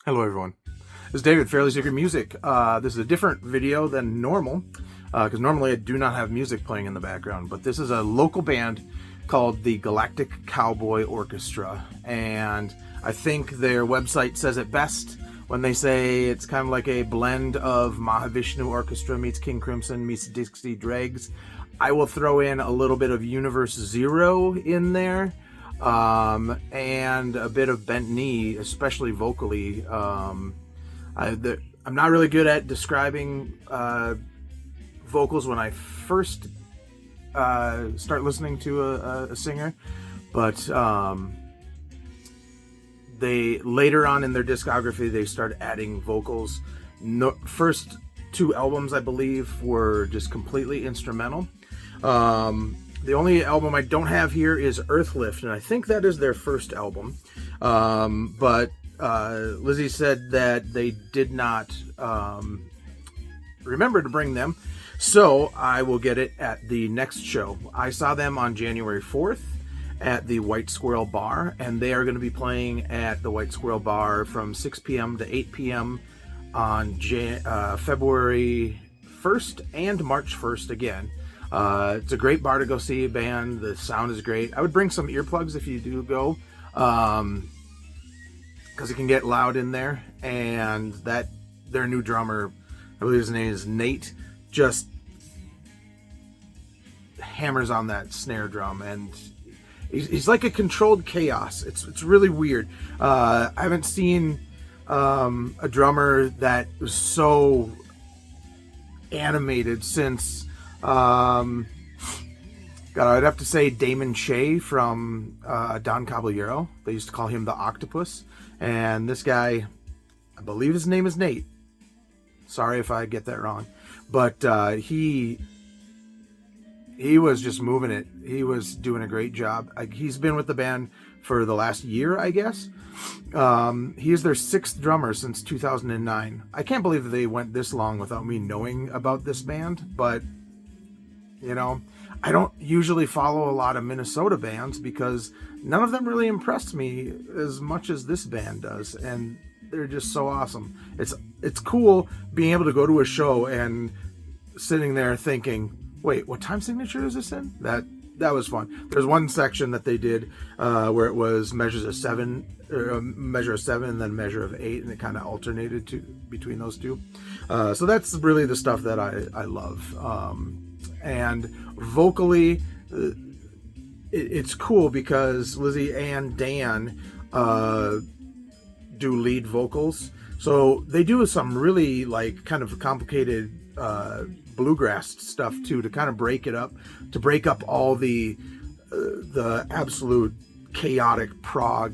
Hello everyone, this is David, Fairly Secret Music. This is a different video than normal, because normally I do not have music playing in the background, but this is a local band called the Galactic Cowboy Orchestra, and I think their website says it best when they say it's kind of like a blend of Mahavishnu Orchestra meets King Crimson meets Dixie Dregs. I will throw in a little bit of Universe Zero in there. And a bit of bent knee, especially vocally. I'm not really good at describing vocals when I first start listening to a singer, but they later on in their discography they start adding vocals. First two albums, I believe, were just completely instrumental. The only album I don't have here is Earthlift, and I think that is their first album. But Lizzie said that they did not remember to bring them, so I will get it at the next show. I saw them on January 4th at the White Squirrel Bar, and they are going to be playing at the White Squirrel Bar from 6 p.m. to 8 p.m. on February 1st and March 1st again. It's a great bar to go see a band. The sound is great. I would bring some earplugs if you do go, because it can get loud in there. And that their new drummer, I believe his name is Nate, just hammers on that snare drum, and he's like a controlled chaos. It's really weird. I haven't seen a drummer that was so animated since. God, I'd have to say Damon Shea from Don Caballero. They used to call him the Octopus. And this guy, I believe his name is Nate. Sorry if I get that wrong. But he was just moving it. He was doing a great job. He's been with the band for the last year, I guess. He is their sixth drummer since 2009. I can't believe that they went this long without me knowing about this band, but you know, I don't usually follow a lot of Minnesota bands because none of them really impressed me as much as this band does, and they're just so awesome. It's cool being able to go to a show and sitting there thinking, wait, what time signature is this in? That was fun. There's one section that they did where it was measures of 7, or measure of 7 and then measure of 8, and it kind of alternated between those two. So that's really the stuff that I love. And vocally, it's cool because Lizzie and Dan do lead vocals. So they do some really like kind of complicated bluegrass stuff too, to kind of break it up, to break up all the absolute chaotic prog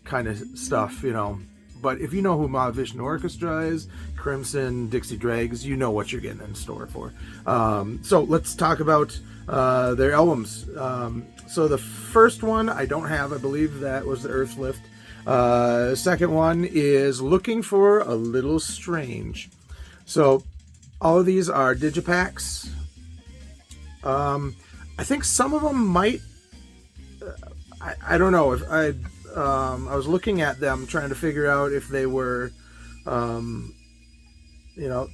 kind of stuff, you know. But if you know who Mahavishnu Orchestra is, Crimson, Dixie Dregs, you know what you're getting in store for. So let's talk about their albums. So the first one I don't have. I believe that was the Earthlift. Second one is Looking for a Little Strange. So all of these are digipacks. I think some of them might... I don't know if I was looking at them trying to figure out if they were, you know,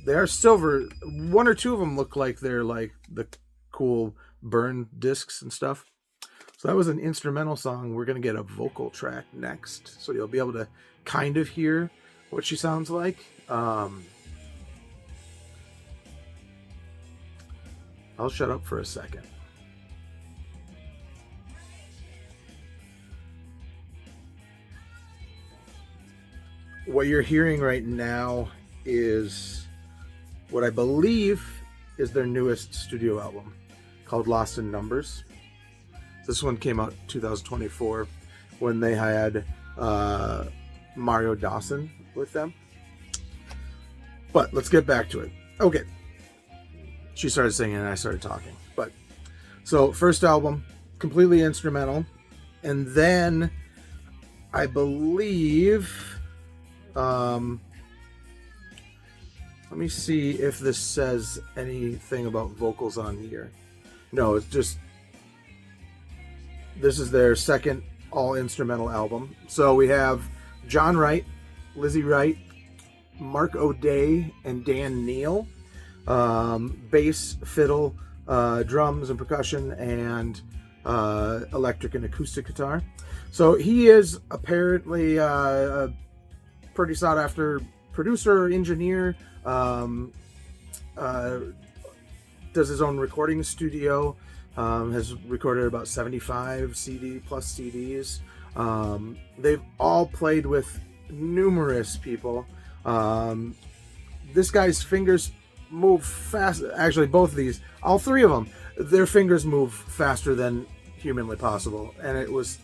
they are silver. One or two of them look like they're like the cool burn discs and stuff. So that was an instrumental song. We're going to get a vocal track next, so you'll be able to kind of hear what she sounds like. I'll shut up for a second. What you're hearing right now is what I believe is their newest studio album, called Lost in Numbers. This one came out 2024 when they had Mario Dawson with them. But let's get back to it. Okay. She started singing and I started talking. But so first album, completely instrumental. And then I believe... let me see if this says anything about vocals on here. No, it's just, this is their second all instrumental album. So we have John Wright Lizzie Wright, Mark O'Day, and Dan Neal. Bass, fiddle, drums and percussion, and electric and acoustic guitar. So he is apparently a pretty sought after producer, engineer, does his own recording studio, has recorded about 75 CD plus CDs. They've all played with numerous people. This guy's fingers move fast. Actually, both of these, all three of them, their fingers move faster than humanly possible, and it was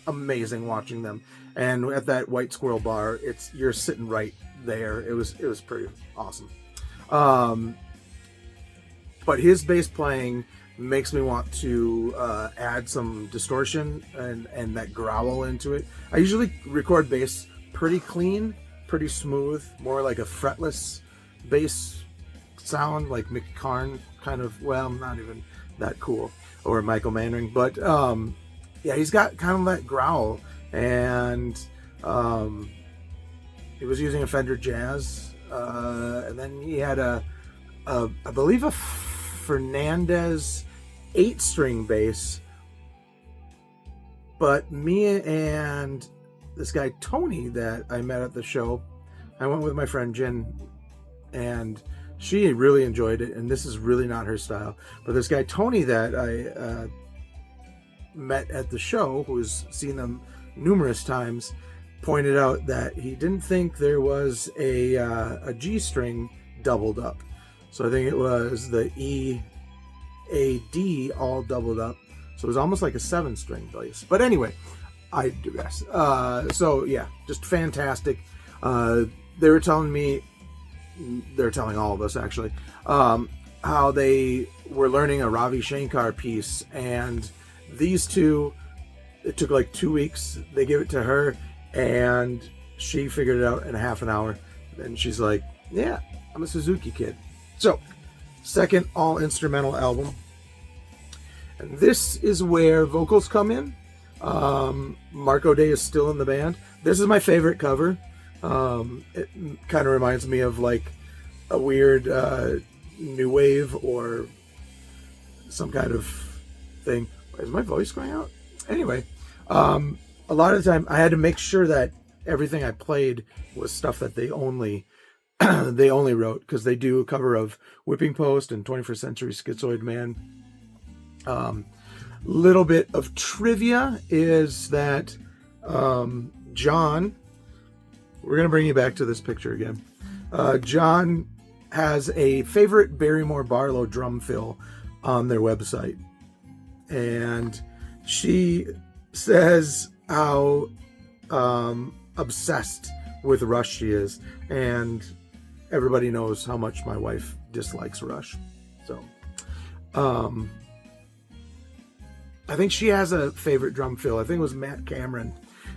amazing watching them. And at that White Squirrel bar, you're sitting right there. It was pretty awesome. But his bass playing makes me want to add some distortion and that growl into it. I usually record bass pretty clean, pretty smooth, more like a fretless bass sound, like Mick Karn kind of. Well, not even that cool, or Michael Manring, but yeah, he's got kind of that growl, and he was using a Fender Jazz, and then he had I believe a Fernandez 8-string bass. But me and this guy Tony that I met at the show, I went with my friend Jen, and she really enjoyed it, and this is really not her style. But this guy Tony that I met at the show, who's seen them numerous times, pointed out that he didn't think there was a G string doubled up. So I think it was the E, A, D all doubled up. So it was almost like a 7-string bass. But anyway, I digress. So yeah, just fantastic. They were telling me, they're telling all of us actually, how they were learning a Ravi Shankar piece, and these two, it took like 2 weeks. They gave it to her, and she figured it out in a half an hour. And she's like, yeah, I'm a Suzuki kid. So, second all-instrumental album. And this is where vocals come in. Mark O'Day is still in the band. This is my favorite cover. It kind of reminds me of like a weird new wave or some kind of thing. Is my voice going out? Anyway, a lot of the time I had to make sure that everything I played was stuff that they only wrote, because they do a cover of Whipping Post and 21st Century Schizoid Man. Little bit of trivia is that John, we're going to bring you back to this picture again. John has a favorite Barrymore Barlow drum fill on their website. And she says how obsessed with Rush she is. And everybody knows how much my wife dislikes Rush. So, I think she has a favorite drum fill. I think it was Matt Cameron.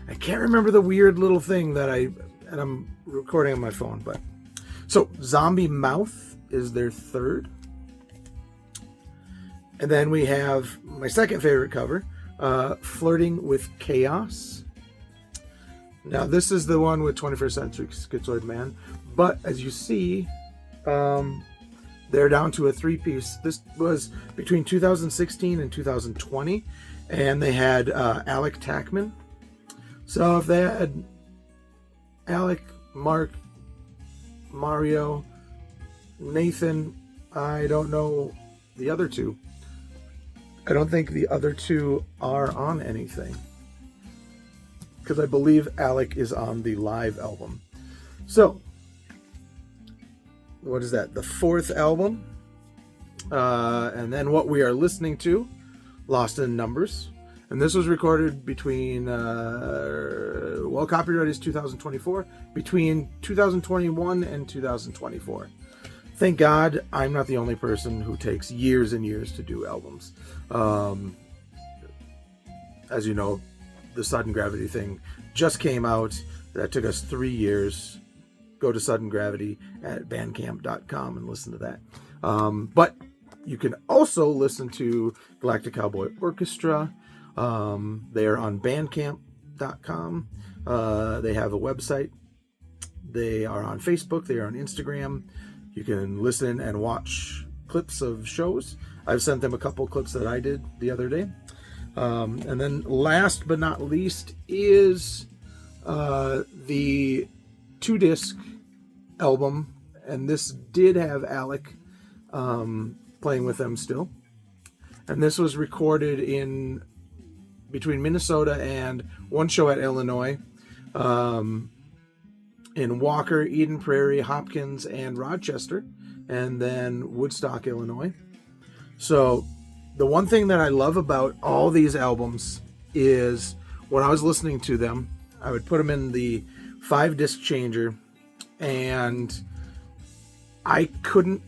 I can't remember the weird little thing that I'm recording on my phone. But so Zombie Mouth is their third. And then we have my second favorite cover, Flirting with Chaos. Now this is the one with 21st Century Schizoid Man. But as you see, they're down to a 3-piece. This was between 2016 and 2020. And they had Alec Tackman. So if they had Alec, Mark, Mario, Nathan, I don't know the other two. I don't think the other two are on anything, because I believe Alec is on the live album. So, what is that? The fourth album. And then what we are listening to, Lost in Numbers. And this was recorded between, copyright is 2024, between 2021 and 2024. Thank God I'm not the only person who takes years and years to do albums. As you know, the Sudden Gravity thing just came out. That took us 3 years. Go to Sudden Gravity at bandcamp.com and listen to that. But you can also listen to Galactic Cowboy Orchestra. They are on bandcamp.com. They have a website. They are on Facebook. They are on Instagram. You can listen and watch clips of shows. I've sent them a couple clips that I did the other day. And then last but not least is the 2-disc album. And this did have Alec playing with them still. And this was recorded in between Minnesota and one show at Illinois. In Walker, Eden Prairie, Hopkins, and Rochester, and then Woodstock, Illinois. So the one thing that I love about all these albums is when I was listening to them, I would put them in the 5-disc changer, and I couldn't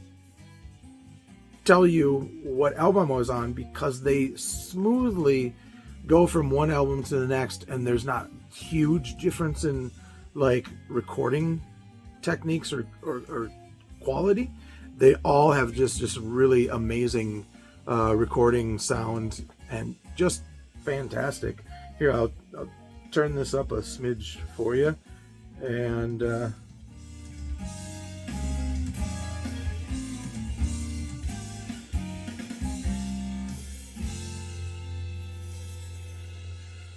tell you what album I was on because they smoothly go from one album to the next, and there's not huge difference in like recording techniques or quality. They all have just really amazing recording sound and just fantastic. Here, I'll turn this up a smidge for you, and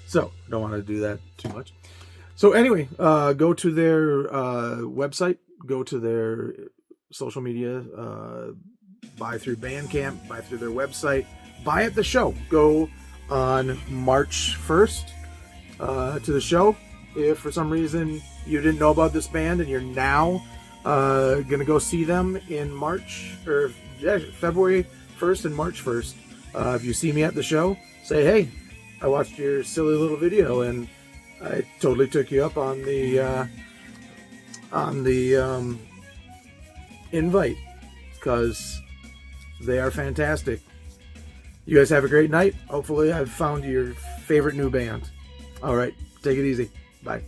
so don't want to do that too much. So anyway, go to their website, go to their social media, buy through Bandcamp, buy through their website, buy at the show. Go on March 1st to the show. If for some reason you didn't know about this band and you're now going to go see them in March, or February 1st and March 1st, if you see me at the show, say, hey, I watched your silly little video and I totally took you up on the invite, because they are fantastic. You guys have a great night. Hopefully I've found your favorite new band. All right, take it easy. Bye.